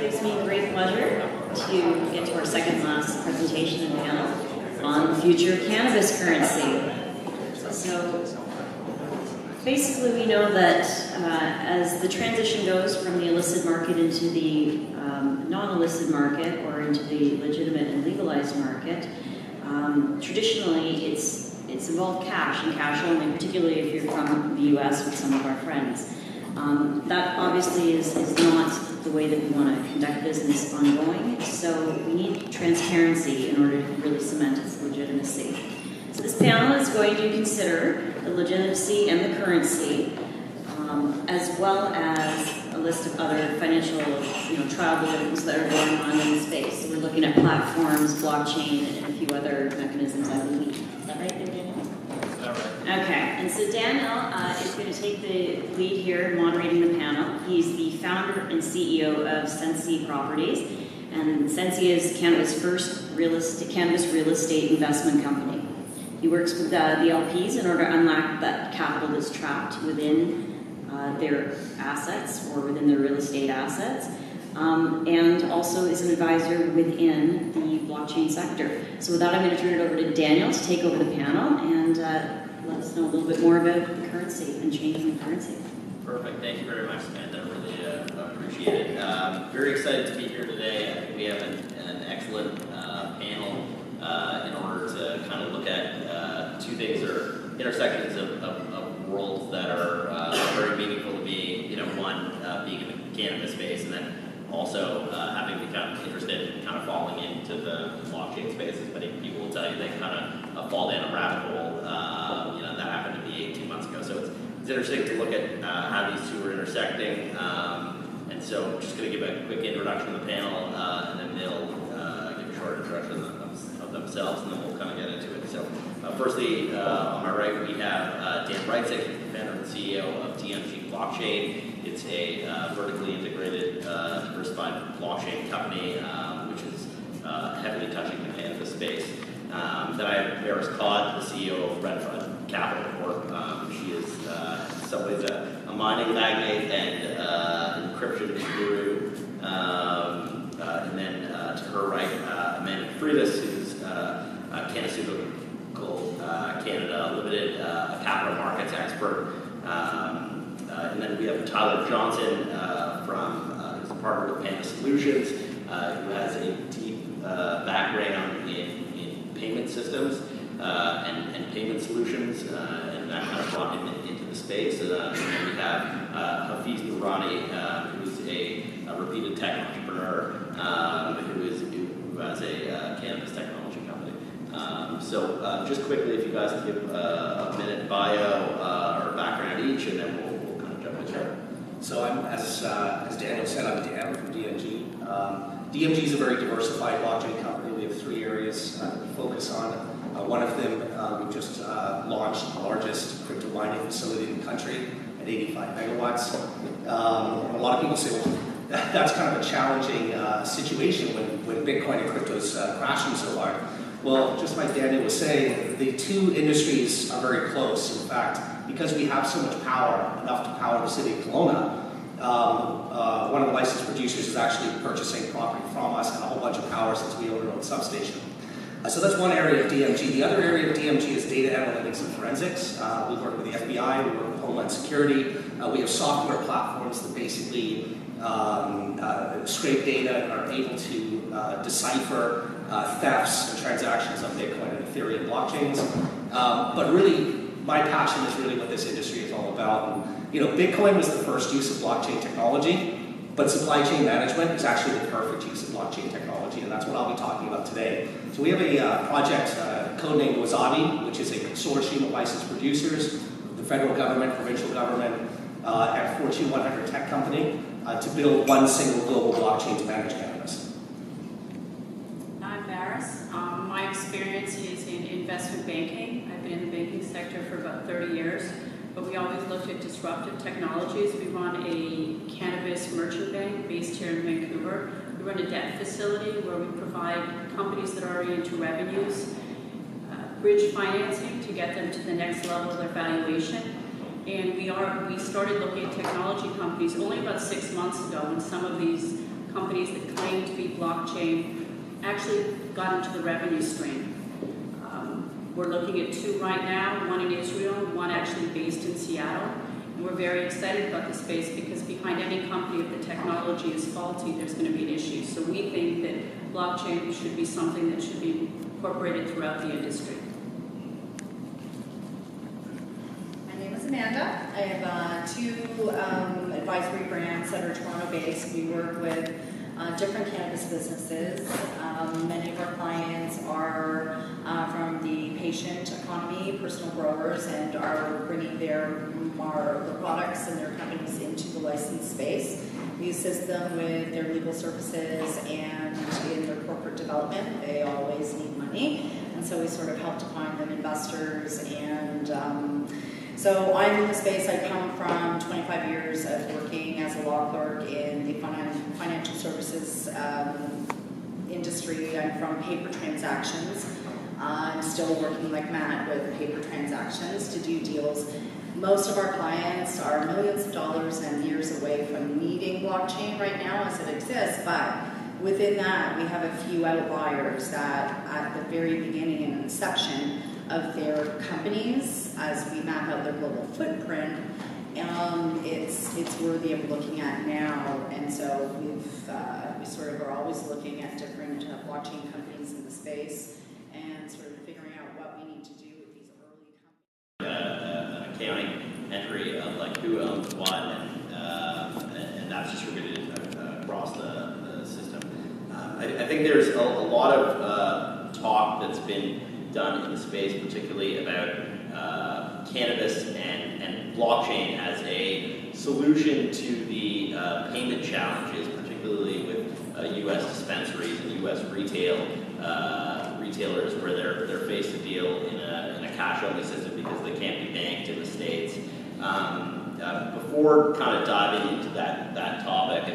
gives me great pleasure to get to our second last presentation and panel on the future of cannabis currency. So basically we know that as the transition goes from the illicit market into the non-illicit market or into the legitimate and legalized market, traditionally it's involved cash and cash only, particularly if you're from the US with some of our friends. That obviously is not the way that we want to conduct business ongoing, so we need transparency in order to really cement its legitimacy. So this panel is going to consider the legitimacy and the currency, as well as a list of other financial trial balloons that are going on in the space. So we're looking at platforms, blockchain, and a few other mechanisms, I believe. Is that right there, Daniel? Okay, and so Daniel is going to take the lead here moderating the panel. He's the founder and CEO of Sensi Properties, and Sensi is Canada's first cannabis real estate investment company. He works with the LPs in order to unlock that capital that's trapped within their assets or within their real estate assets, and also is an advisor within the blockchain sector. So with that, I'm going to turn it over to Daniel to take over the panel and let us know a little bit more about the currency and changing the currency. Perfect. Thank you very much, Samantha. Really appreciate it. Very excited to be here today. I think we have an excellent panel in order to kind of look at two things or intersections of worlds that are very meaningful to me. One being in the cannabis space, and then also having become interested in kind of falling into the blockchain space. As many people will tell you, they kind of fall down a rabbit hole. That happened to me 18 months ago. So it's interesting to look at how these two are intersecting. And so I'm just going to give a quick introduction to the panel, and then they'll give a short introduction of themselves, and then we'll kind of get into it. So firstly, on my right, we have Dan Reitzik, founder and CEO of DMG Blockchain. It's a vertically integrated, diversified blockchain company, which is heavily touching the cannabis space. Then I have Meris, Kott, the CEO of Reitzik Capital Corp. She is in some ways a mining magnate and encryption guru. And then to her right, Freitas, who's Canada Limited, a capital markets expert. And then we have Tylor Johnson who's a partner with Panda Solutions, who has a deep background in payment systems and payment solutions, and that kind of brought him into the space. And then we have Hafeez Noorani, who's a repeated tech entrepreneur who has a cannabis technology company. So just quickly, if you guys can give a minute bio or background each, and then we'll kind of jump into it. So I'm, as Daniel said, I'm Dan from DMG. DMG is a very diversified blockchain company. We have three areas that we focus on. One of them, we just launched the largest crypto mining facility in the country at 85 megawatts. And a lot of people say, well, that's kind of a challenging situation when Bitcoin and crypto is crashing so hard. Well, just like Daniel was saying, the two industries are very close. In fact, because we have so much power, enough to power the city of Kelowna, one of the licensed producers is actually purchasing property from us and a whole bunch of power since we own our own substation. So that's one area of DMG. The other area of DMG is data analytics and forensics. We work with the FBI, we work with Homeland Security. We have software platforms that basically scrape data and are able to decipher thefts and transactions on Bitcoin and Ethereum blockchains. But really, my passion is really what this industry is all about. And, Bitcoin was the first use of blockchain technology, but supply chain management is actually the perfect use of blockchain technology, and that's what I'll be talking about today. So we have a project codenamed Wasabi, which is a consortium of licensed producers, the federal government, provincial government, and Fortune 100 tech company to build one single global blockchain to manage cannabis. I'm Meris. My experience is in investment banking. I've been in the banking sector for about 30 years, but we always looked at disruptive technologies. We run a cannabis merchant bank based here in Vancouver. We run a debt facility where we provide companies that are already into revenues bridge financing to get them to the next level of their valuation. And we started looking at technology companies only about 6 months ago when some of these companies that claim to be blockchain actually got into the revenue stream. We're looking at 2 right now, one in Israel, one actually based in Seattle. And we're very excited about the space because behind any company, if the technology is faulty, there's going to be an issue. So we think that blockchain should be something that should be incorporated throughout the industry. My name is Amanda. I have 2 advisory brands that are Toronto-based. We work with different cannabis businesses. Many of our clients are from the patient economy, personal growers, and are bringing their products and their companies into the licensed space. We assist them with their legal services and in their corporate development. They always need money, and so we sort of help to find them investors. And so I'm in the space. I come from 25 years of working as a law clerk in the financial services industry. I'm from paper transactions. I'm still working like mad with paper transactions to do deals. Most of our clients are millions of dollars and years away from needing blockchain right now as it exists, but within that we have a few outliers that at the very beginning and inception of their companies, as we map out their global footprint, it's worthy of looking at now. And so we sort of are always looking at different blockchain companies in the space and sort of figuring out what we need to do with these early companies. An accounting entry of like who owns what, and that's distributed across the system. I think there's a lot of talk that's been done in the space, particularly about cannabis and blockchain as a solution to the payment challenges, particularly with U.S. dispensaries and U.S. retailers, where they're faced to deal in a cash-only system because they can't be banked in the States. Before kind of diving into that topic,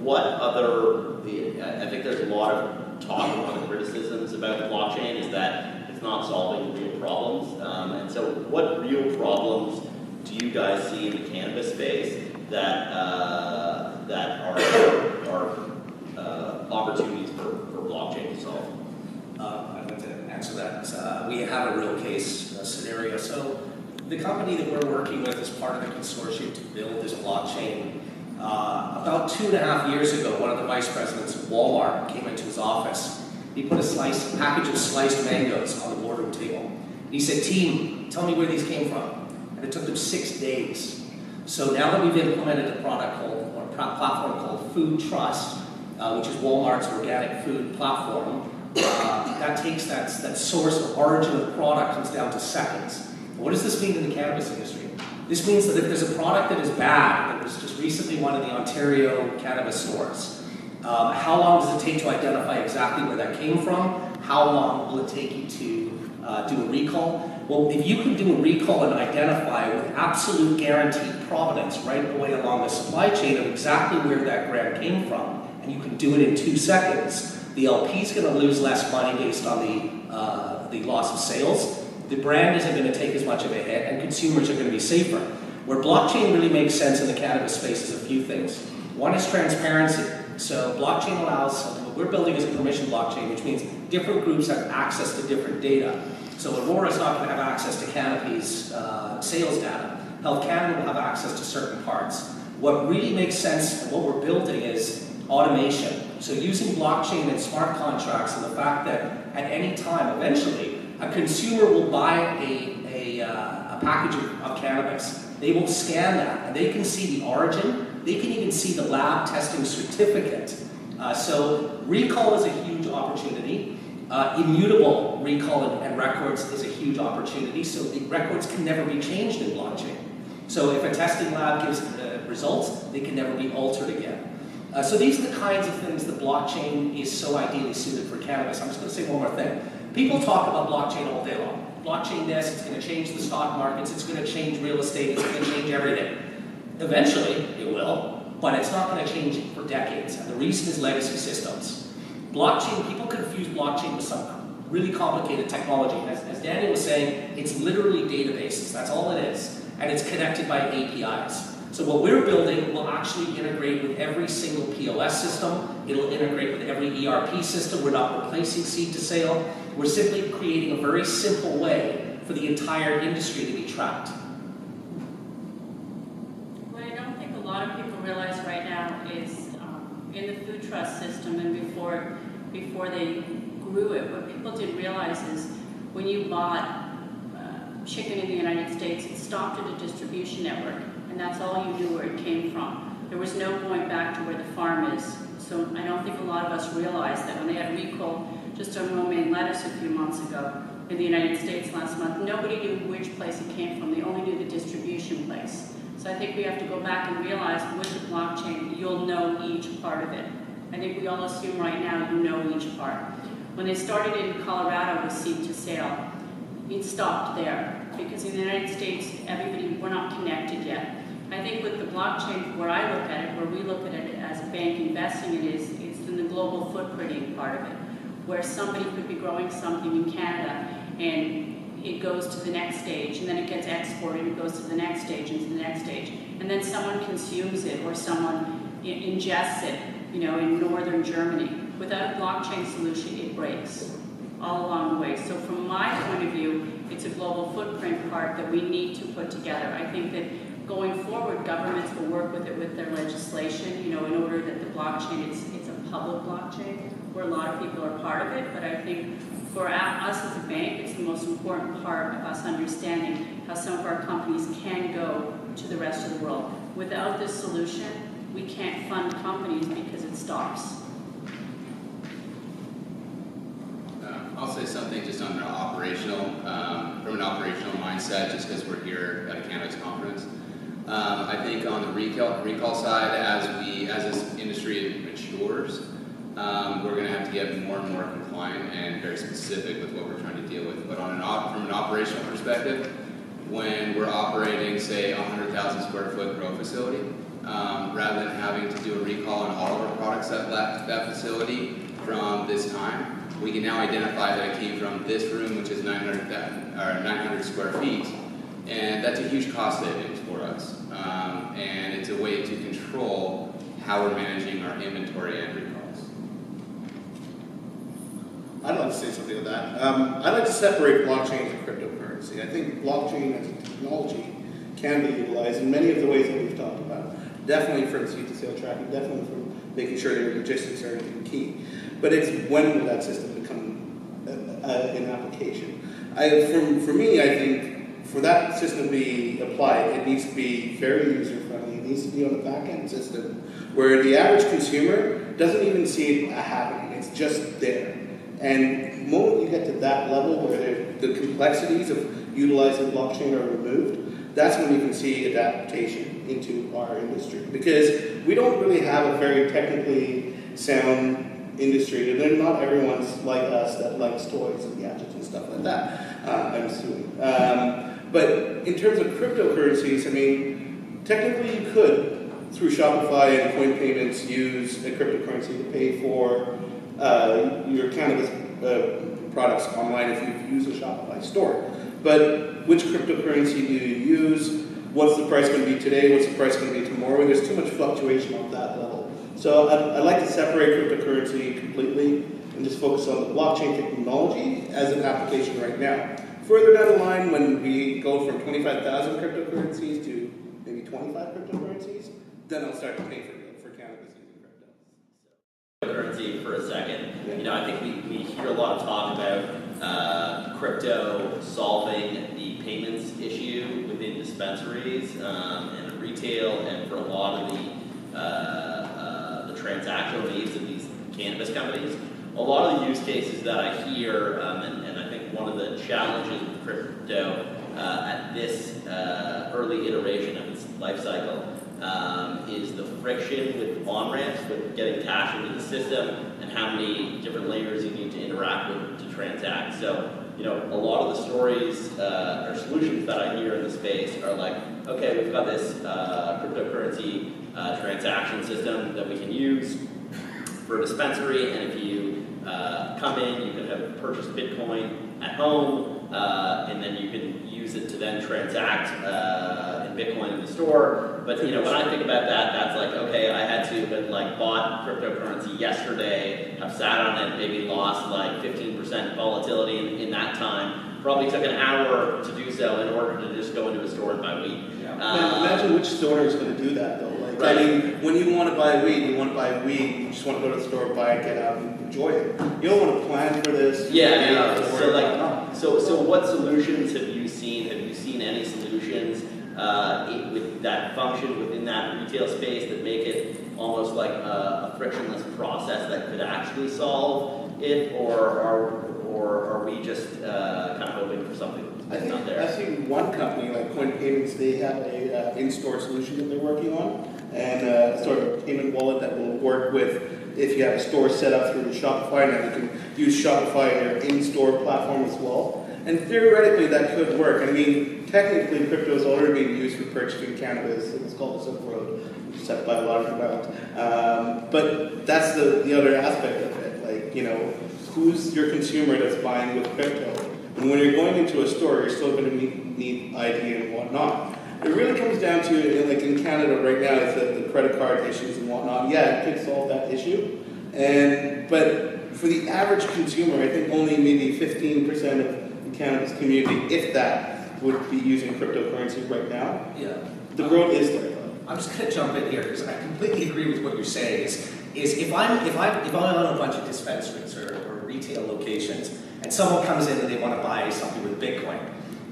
what other? I think there's a lot of talk and one of the criticisms about the blockchain is that it's not solving real problems. And so what real problems do you guys see in the cannabis space that are opportunities for blockchain to solve? I'd like to answer that. We have a real case scenario. So the company that we're working with is part of the consortium to build this blockchain. About 2.5 years ago, one of the vice presidents of Walmart came into his office. He put a package of sliced mangoes on the boardroom table. He said, "Team, tell me where these came from." And it took them 6 days. So now that we've implemented a platform called Food Trust, which is Walmart's organic food platform, that takes that source of origin of the product comes down to seconds. What does this mean in the cannabis industry? This means that if there's a product that is bad, that was just recently one of the Ontario cannabis stores, how long does it take to identify exactly where that came from? How long will it take you to do a recall? Well, if you can do a recall and identify with absolute guaranteed provenance right away along the supply chain of exactly where that gram came from, and you can do it in 2 seconds, the LP is going to lose less money based on the loss of sales. The brand isn't going to take as much of a hit, and consumers are going to be safer. Where blockchain really makes sense in the cannabis space is a few things. One is transparency. So blockchain allows, what we're building is a permission blockchain, which means different groups have access to different data. So Aurora is not going to have access to Canopy's sales data. Health Canada will have access to certain parts. What really makes sense and what we're building is automation. So using blockchain and smart contracts and the fact that at any time, eventually, a consumer will buy a package of cannabis. They will scan that and they can see the origin. They can even see the lab testing certificate. So recall is a huge opportunity. Immutable recall and records is a huge opportunity. So the records can never be changed in blockchain. So if a testing lab gives results, they can never be altered again. So these are the kinds of things that blockchain is so ideally suited for cannabis. I'm just going to say one more thing. People talk about blockchain all day long. Blockchain this, it's going to change the stock markets, it's going to change real estate, it's going to change everything. Eventually, it will, but it's not going to change for decades. And the reason is legacy systems. Blockchain, people confuse blockchain with some really complicated technology. As Daniel was saying, it's literally databases. That's all it is. And it's connected by APIs. So what we're building will actually integrate with every single POS system. It'll integrate with every ERP system. We're not replacing seed to sale. We're simply creating a very simple way for the entire industry to be tracked. What I don't think a lot of people realize right now is in the food trust system and before they grew it, what people didn't realize is when you bought chicken in the United States, it stopped at a distribution network, and that's all you knew where it came from. There was no going back to where the farm is. So I don't think a lot of us realized that when they had a recall just on romaine lettuce a few months ago in the United States last month, nobody knew which place it came from. They only knew the distribution place. So I think we have to go back and realize with the blockchain, you'll know each part of it. I think we all assume right now you know each part. When they started in Colorado with seed to sale, it stopped there because in the United States, we're not connected yet. I think with the blockchain, where I look at it, where we look at it as a bank investing in it's in the global footprinting part of it, where somebody could be growing something in Canada and it goes to the next stage, and then it gets exported, and it goes to the next stage, and to the next stage, and then someone consumes it or someone ingests it, in northern Germany. Without a blockchain solution, it breaks all along the way. So from my point of view, it's a global footprint part that we need to put together. I think that going forward, governments will work with it with their legislation, in order that the blockchain, it's a public blockchain where a lot of people are part of it. But I think for us as a bank, it's the most important part of us understanding how some of our companies can go to the rest of the world. Without this solution, we can't fund companies because it stops. I'll say something just on the operational, from an operational mindset, just because we're here at a cannabis conference. I think on the recall side, as this industry matures, we're going to have to get more and more compliant and very specific with what we're trying to deal with. But from an operational perspective, when we're operating, say, a 100,000 square foot grow facility, rather than having to do a recall on all of our products that left that facility from this time, we can now identify that it came from this room, which is 900 square feet, and that's a huge cost savings for us. And it's a way to control how we're managing our inventory and recalls. I'd like to say something to that. I'd like to separate blockchain and cryptocurrency. I think blockchain as a technology can be utilized in many of the ways that we've talked about. Definitely for seed to sale tracking, definitely for making sure that your logistics are key. But it's when will that system become an application? For me, I think for that system to be applied, it needs to be very user-friendly. It needs to be on a back-end system where the average consumer doesn't even see it happening. It's just there. And the moment you get to that level where the complexities of utilizing blockchain are removed, that's when you can see adaptation into our industry. Because we don't really have a very technically sound industry, and then not everyone's like us that likes toys and gadgets and stuff like that, I'm assuming. But in terms of cryptocurrencies, I mean, technically you could, through Shopify and coin payments, use a cryptocurrency to pay for your cannabis products online if you use a Shopify store. But which cryptocurrency do you use? What's the price going to be today? What's the price going to be tomorrow? There's too much fluctuation on that level. So I'd like to separate cryptocurrency completely and just focus on the blockchain technology as an application right now. Further down the line, when we go from 25,000 cryptocurrencies to maybe 25 cryptocurrencies, then I'll start to pay for cannabis using crypto. Cryptocurrency for a second. I think we hear a lot of talk about crypto solving the payments issue within dispensaries and retail, and for a lot of the transactional needs of these cannabis companies. A lot of the use cases that I hear, and I think one of the challenges with crypto at this early iteration of its life cycle is the friction with on-ramps, with getting cash into the system, and how many different layers you need to interact with to transact. So, a lot of the stories or solutions that I hear in the space are like, okay, we've got this cryptocurrency transaction system that we can use for a dispensary, and if you come in, you can have purchased Bitcoin at home, and then you can use it to then transact in Bitcoin in the store. But you know, when I think about that, that's like, okay, I had to have like bought cryptocurrency yesterday, have sat on it, maybe lost like 15% volatility in that time. Probably took an hour to do so in order to just go into a store and buy weed. Imagine which store is going to do that though. Like, Right. I mean, when you want to buy weed, you just want to go to the store, buy it, get out, and enjoy it. You don't want to plan for this. Yeah, You don't have to so worry like, about it. so what solutions have you seen? Have you seen any solutions with that function within that retail space that make it almost like a frictionless process that could actually solve it, or are we just kind of hoping for something I that's not think there? I see one company like Coin Payments. They have a in-store solution that they're working on, and sort of a payment wallet that will work with if you have a store set up through Shopify. Now you can use Shopify in your in-store platform as well. And theoretically, that could work. And I mean, technically, crypto is already being used for purchasing cannabis. It's called the Silk Road, set by a large amount. But that's the other aspect of it. Like, you know, who's your consumer that's buying with crypto? And when you're going into a store, you're still going to need ID and whatnot. It really comes down to, like in Canada right now, it's the credit card issues and whatnot. Yeah, it could solve that issue. But for the average consumer, I think only maybe 15% of the cannabis community, if that, would be using cryptocurrency right now. Yeah. The growth is there, though. I'm just going to jump in here because I completely agree with what you're saying. Is if I'm on a bunch of dispensaries or retail locations, and someone comes in and they want to buy something with Bitcoin,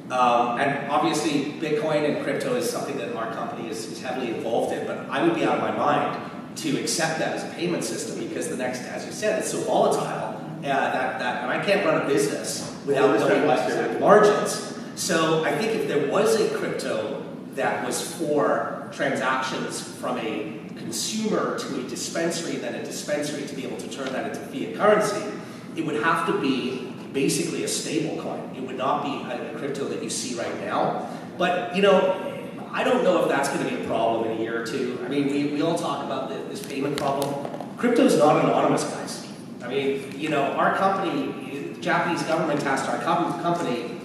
and obviously Bitcoin and crypto is something that our company is heavily involved in, but I would be out of my mind to accept that as a payment system because the next, as you said, it's so volatile that and I can't run a business without knowing my exact margins. So I think if there was a crypto that was for transactions from a consumer to a dispensary, then a dispensary to be able to turn that into fiat currency, it would have to be basically a stable coin. It would not be a crypto that you see right now. But, you know, I don't know if that's going to be a problem in a year or two. I mean, we all talk about this payment problem. Crypto's not anonymous, guys. I mean, you know, our company, the Japanese government tasked our company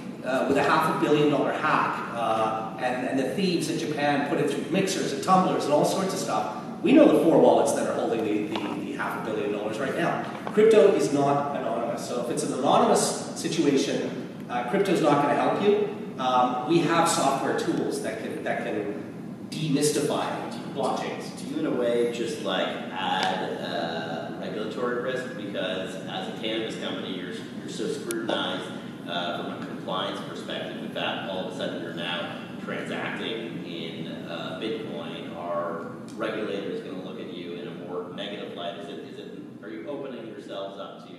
with a $500 million hack, and the thieves in Japan put it through mixers and tumblers and all sorts of stuff. We know the 4 wallets that are holding the $500 million right now. Crypto is not anonymous. So if it's an anonymous situation, crypto's not going to help you. We have software tools that can demystify blockchains. Do you in a way just like add regulatory risk because as a cannabis company you're so scrutinized from a compliance perspective with that all of a sudden you're now transacting in Bitcoin? Are regulators going to look at you in a more negative light? Are you opening yourselves up to